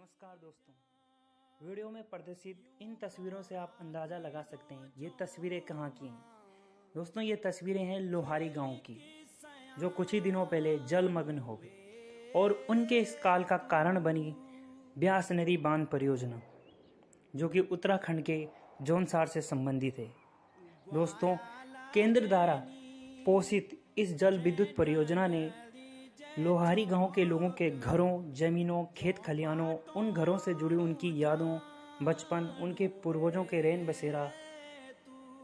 नमस्कार दोस्तों। वीडियो में प्रदर्शित इन तस्वीरों से आप अंदाज़ा लगा सकते हैं ये तस्वीरें कहाँ की हैं। दोस्तों ये तस्वीरें हैं लोहारी गांव की, जो कुछ ही दिनों पहले जलमग्न हो गई और उनके इस काल का कारण बनी ब्यास नदी बांध परियोजना, जो कि उत्तराखंड के जौनसार से संबंधित है। दोस्तों, केंद्र द्वारा पोषित इस जल विद्युत परियोजना ने लोहारी गांव के लोगों के घरों, जमीनों, खेत खलिहानों, उन घरों से जुड़ी उनकी यादों, बचपन, उनके पूर्वजों के रैन बसेरा,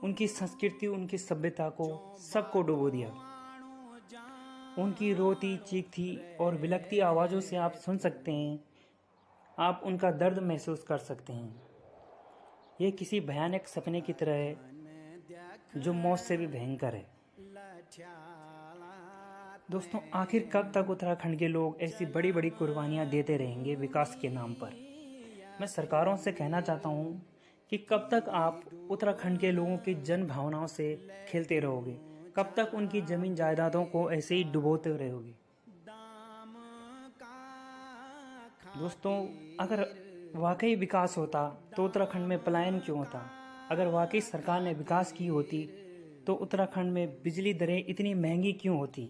उनकी संस्कृति, उनकी सभ्यता को सबको डुबो दिया। उनकी रोती, चीखती और विलखती आवाज़ों से आप सुन सकते हैं, आप उनका दर्द महसूस कर सकते हैं। ये किसी भयानक सपने की तरह है, जो मौत से भी भयंकर है। दोस्तों, आखिर कब तक उत्तराखंड के लोग ऐसी बड़ी बड़ी कुर्बानियां देते रहेंगे विकास के नाम पर? मैं सरकारों से कहना चाहता हूं कि कब तक आप उत्तराखंड के लोगों की जन भावनाओं से खेलते रहोगे? कब तक उनकी जमीन जायदादों को ऐसे ही डुबोते रहोगे? दोस्तों, अगर वाकई विकास होता तो उत्तराखंड में पलायन क्यों होता? अगर वाकई सरकार ने विकास की होती तो उत्तराखंड में बिजली दरें इतनी महंगी क्यों होती?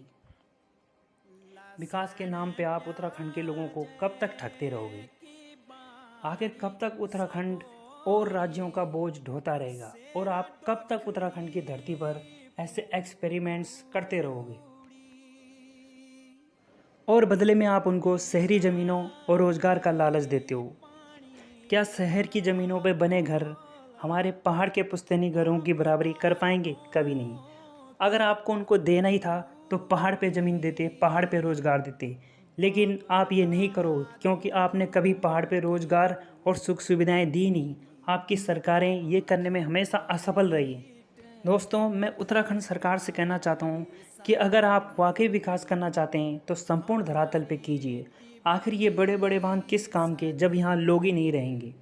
विकास के नाम पे आप उत्तराखंड के लोगों को कब तक ठगते रहोगे? आखिर कब तक उत्तराखंड और राज्यों का बोझ ढोता रहेगा? और आप कब तक उत्तराखंड की धरती पर ऐसे एक्सपेरिमेंट्स करते रहोगे? और बदले में आप उनको शहरी ज़मीनों और रोज़गार का लालच देते हो। क्या शहर की ज़मीनों पे बने घर हमारे पहाड़ के पुश्तैनी घरों की बराबरी कर पाएंगे? कभी नहीं। अगर आपको उनको देना ही था तो पहाड़ पे ज़मीन देते, पहाड़ पे रोज़गार देते, लेकिन आप ये नहीं करो क्योंकि आपने कभी पहाड़ पे रोज़गार और सुख सुविधाएं दी नहीं। आपकी सरकारें ये करने में हमेशा असफल रही हैं। दोस्तों, मैं उत्तराखंड सरकार से कहना चाहता हूँ कि अगर आप वाकई विकास करना चाहते हैं तो संपूर्ण धरातल पे कीजिए। आखिर ये बड़े बड़े बांध किस काम के जब यहाँ लोग ही नहीं रहेंगे?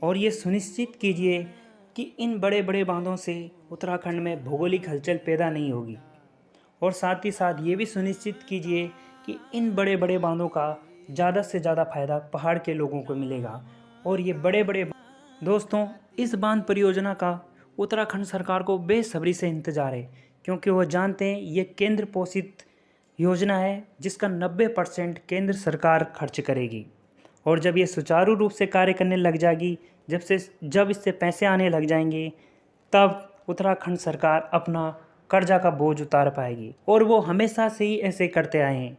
और ये सुनिश्चित कीजिए कि इन बड़े बड़े बांधों से उत्तराखंड में भौगोलिक हलचल पैदा नहीं होगी। और साथ ही साथ ये भी सुनिश्चित कीजिए कि इन बड़े बड़े बांधों का ज़्यादा से ज़्यादा फ़ायदा पहाड़ के लोगों को मिलेगा। और ये बड़े बड़े दोस्तों, इस बांध परियोजना का उत्तराखंड सरकार को बेसब्री से इंतज़ार है, क्योंकि वह जानते हैं ये केंद्र पोषित योजना है जिसका 90% केंद्र सरकार खर्च करेगी। और जब ये सुचारू रूप से कार्य करने लग जाएगी, जब इससे पैसे आने लग जाएंगे, तब उत्तराखंड सरकार अपना कर्जा का बोझ उतार पाएगी। और वो हमेशा से ही ऐसे करते आए हैं।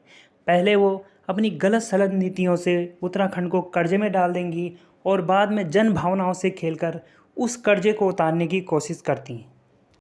पहले वो अपनी गलत सलत नीतियों से उत्तराखंड को कर्जे में डाल देंगी और बाद में जन भावनाओं से खेलकर उस कर्जे को उतारने की कोशिश करती हैं।